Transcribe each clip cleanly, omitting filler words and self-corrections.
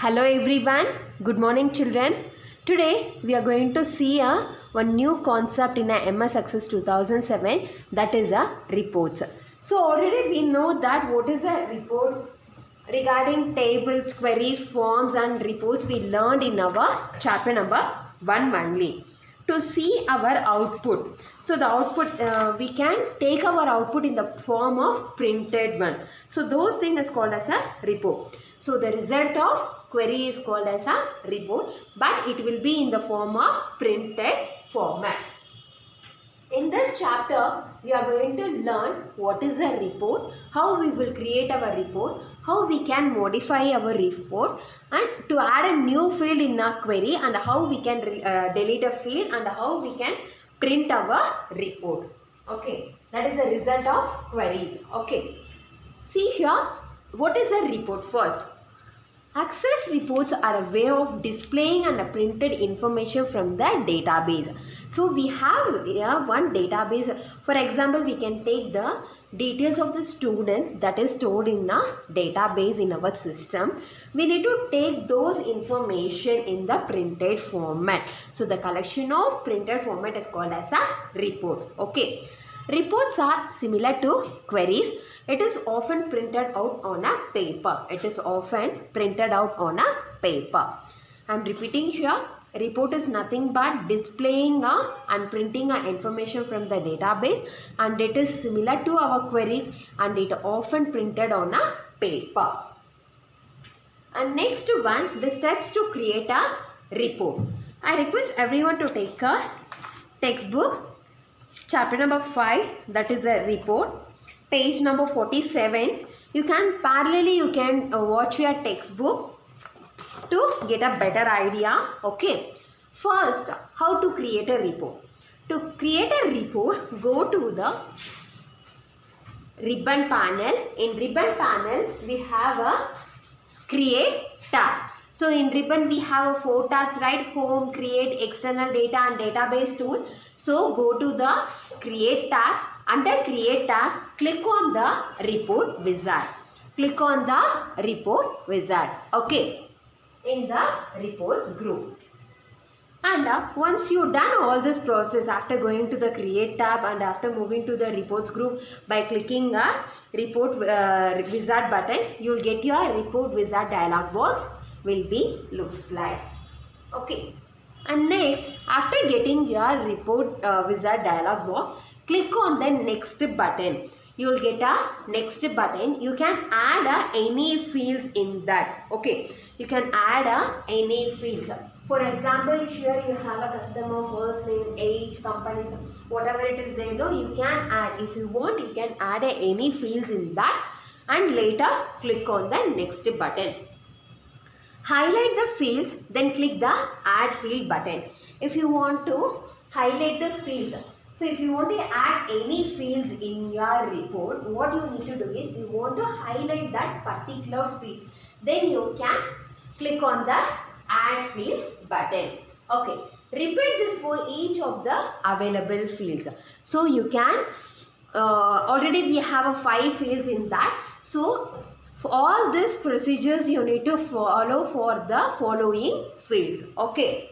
Hello everyone, good morning children. Today we are going to see one new concept in a MS Access 2007, that is reports. So already we know that what is a report regarding tables, queries, forms and reports we learned in our chapter number 1 only. To see our output, so the output we can take our output in the form of printed one, so those things is called as a report. So the result of query is called as a report, but it will be in the form of printed format. In this chapter, we are going to learn what is a report, how we will create our report, how we can modify our report, and to add a new field in our query, and how we can delete a field, and how we can print our report. Okay, that is the result of queries. Okay, see here, what is a report first? Access reports are a way of displaying and printed information from the database. So we have one database. For example, we can take the details of the student that is stored in a database in our system. We need to take those information in the printed format. So the collection of printed format is called as a report. Okay. Reports are similar to queries. It is often printed out on a paper. It is often printed out on a paper. I am repeating here. Report is nothing but displaying and printing information from the database, and it is similar to our queries, and it often printed on a paper. And next one, the steps to create a report. I request everyone to take a textbook. Chapter number 5, that is a report. Page number 47. You can watch your textbook to get a better idea. Okay. First, how to create a report. To create a report, go to the ribbon panel. In ribbon panel, we have a create tab. So in ribbon we have 4 tabs, right? Home, create, external data and database tool. So go to the create tab. Under create tab, click on the report wizard. Click on the report wizard. Okay. In the reports group. And once you done all this process, after going to the create tab and after moving to the reports group, by clicking a report wizard button, you will get your report wizard dialog box will be looks like. Okay. And next, after getting your report wizard dialog box, click on the next button. You will get a next button. You can add any fields in that. Okay. You can add any fields. For example, here you have a customer first name, age, company, whatever it is there, you can add. If you want, you can add any fields in that, and later click on the next button. Highlight the fields, then click the add field button. If you want to highlight the fields, so if you want to add any fields in your report, what you need to do is you want to highlight that particular field. Then you can click on the add field button. Okay. Repeat this for each of the available fields. So you can already we have 5 fields in that. So for all these procedures you need to follow for the following fields. Okay.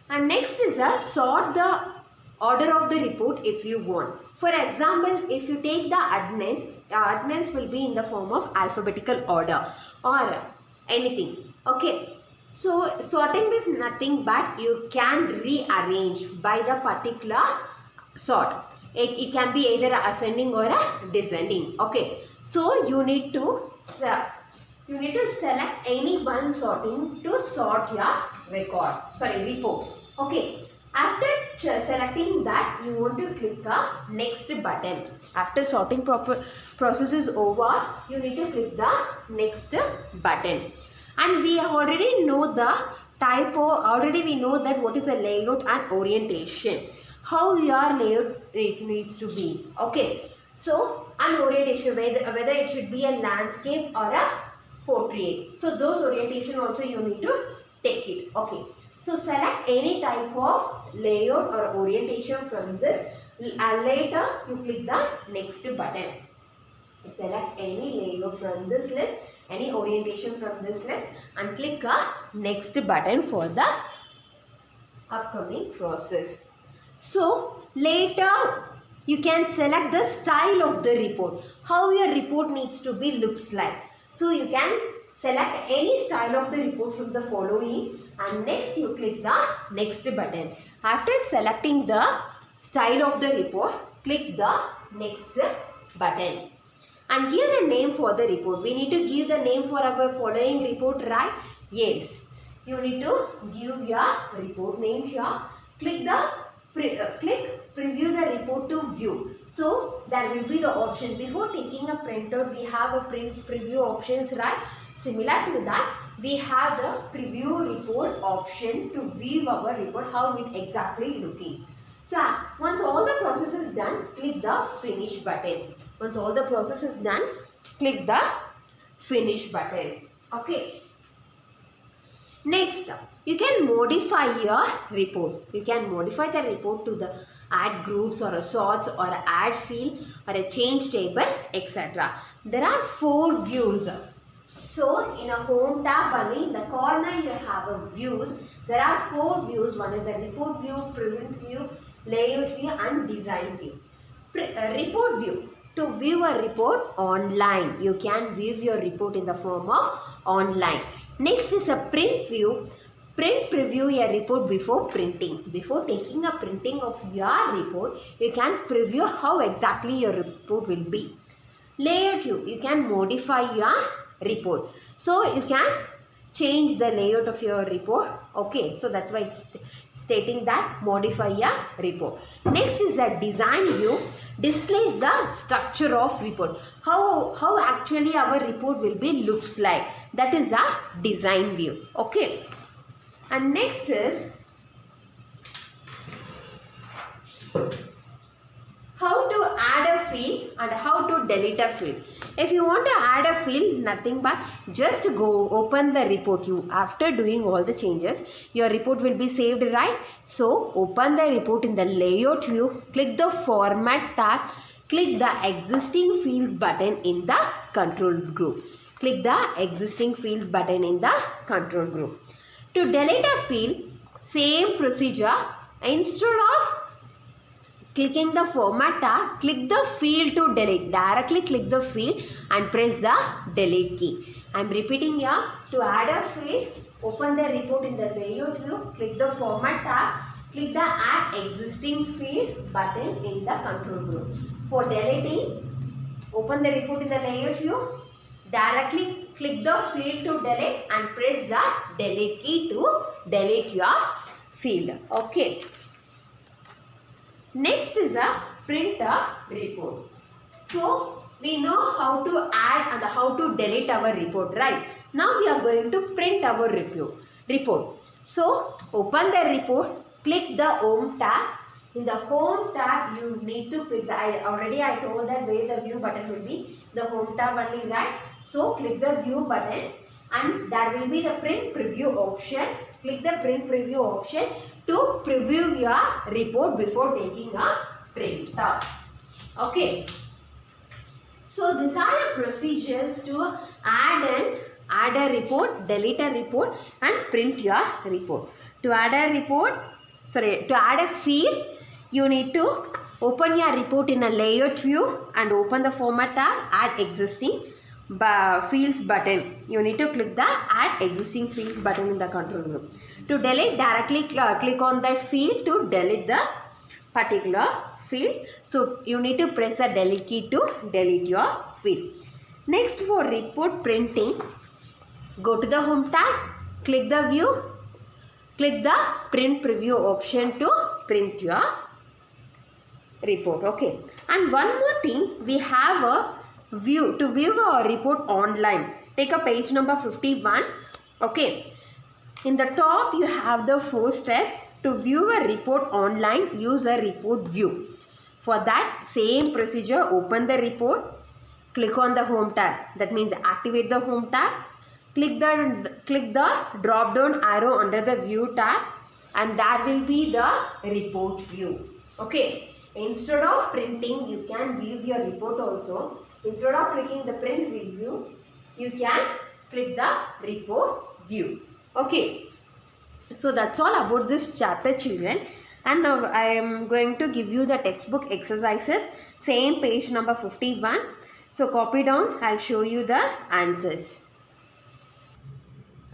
And next is sort the order of the report if you want. For example, if you take the attendance will be in the form of alphabetical order or anything. Okay. So sorting is nothing but you can rearrange by the particular sort. It can be either ascending or descending. Okay. So you need to select any one sorting to sort your report. Okay. After selecting that, you want to click the next button. After sorting process is over, you need to click the next button. And we already know the we know that what is the layout and orientation. How your layout it needs to be. Okay. So, an orientation, whether it should be a landscape or a portrait. So, those orientation also you need to take it. Okay. So, select any type of layout or orientation from this. Later, you click the next button. Select any layout from this list any orientation from this list and click a next button for the upcoming process. So later you can select the style of the report, how your report needs to be looks like. So you can select any style of the report from the following and next you click the next button. After selecting the style of the report, click the next button and give the name for the report. We need to give the name for our following report, right? Yes. You need to give your report name here. Click the preview the report to view. So there will be the option. Before taking a printout, we have a preview options, right? Similar to that, we have the preview report option to view our report, how it exactly looking. So once all the process is done, click the finish button. Once all the process is done, click the finish button. Okay. Next, you can modify your report. You can modify the report to the add groups or a sorts or a add field or a change table, etc. There are 4 views. So in a home tab only, in the corner you have a views. There are 4 views. One is a report view, print view, layout view and design view. Report view. To view a report online, you can view your report in the form of online. Next is a print view. Print preview your report before printing. Before taking a printing of your report, you can preview how exactly your report will be. Layout view. You can modify your report. So you can change the layout of your report. Okay, so that's why it's stating that modify your report. Next is the design view. Displays the structure of report. How actually our report will be looks like. That is the design view. Okay. And next is how to add a field and how to delete a field. If you want to add a field, nothing but just go open the report. You after doing all the changes, your report will be saved, right? So open the report in the layout view, click the format tab, click the existing fields button in the control group. Click the existing fields button in the control group. To delete a field, same procedure. Instead of clicking the format tab, click the field to delete. Directly click the field and press the delete key. I am repeating here. To add a field, open the report in the layout view, click the format tab, click the add existing field button in the control group. For deleting, open the report in the layout view, directly click the field to delete and press the delete key to delete your field. Okay. Next is a print a report. So we know how to add and how to delete our report, right? Now we are going to print our report. So open the report, click the home tab. In the home tab you need to click the, I told that where the view button will be, the home tab only, right? So click the view button and there will be the print preview option. Click the print preview option to preview your report before taking a print. Okay. So these are the procedures to add a report, delete a report and print your report. To add a field, you need to open your report in a layout view and open the format tab, add existing fields button. You need to click the add existing fields button in the control group. To delete, directly click on that field to delete the particular field. So you need to press the delete key to delete your field. Next, for report printing, go to the home tab, click the view, click the print preview option to print your report. Okay. And one more thing, we have a view to view our report online. Take a page number 51. Okay. In the top you have the 4 step. To view a report online, use a report view. For that same procedure, open the report, click on the home tab. That means activate the home tab. Click the drop down arrow under the view tab and that will be the report view. Okay. Instead of printing, you can view your report also. Instead of clicking the print view, you can click the report view. Okay. So that's all about this chapter, children. And now I am going to give you the textbook exercises. Same page number 51. So copy down. I'll show you the answers.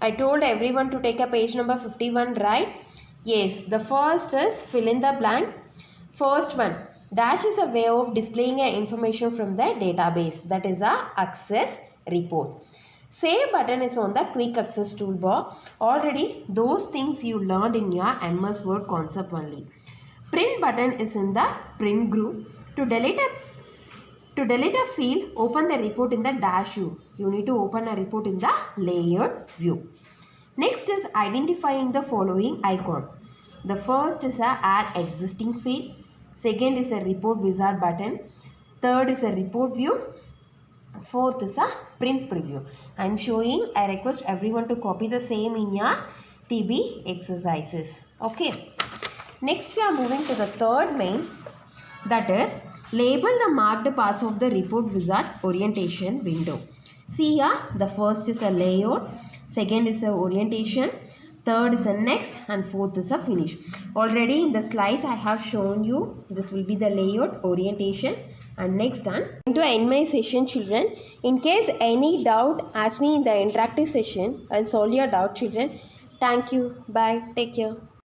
I told everyone to take a page number 51, right? Yes, the first is fill in the blank. First one, dash is a way of displaying information from the database. That is a access report. Save button is on the quick access toolbar. Already those things you learned in your MS Word concept only. Print button is in the print group. To delete a field, open the report in the dash view. You need to open a report in the layout view. Next is identifying the following icon. The first is a add existing field. Second is a report wizard button. Third is a report view. Fourth is a print preview. I am showing. I request everyone to copy the same in your TB exercises. Okay. Next we are moving to the third main. That is label the marked parts of the report wizard orientation window. See here, the first is a layout, second is a orientation, third is a next, and fourth is a finish. Already in the slides I have shown you this will be the layout, orientation, and next done. To end my session, children. In case any doubt, ask me in the interactive session. I'll solve your doubt, children. Thank you. Bye. Take care.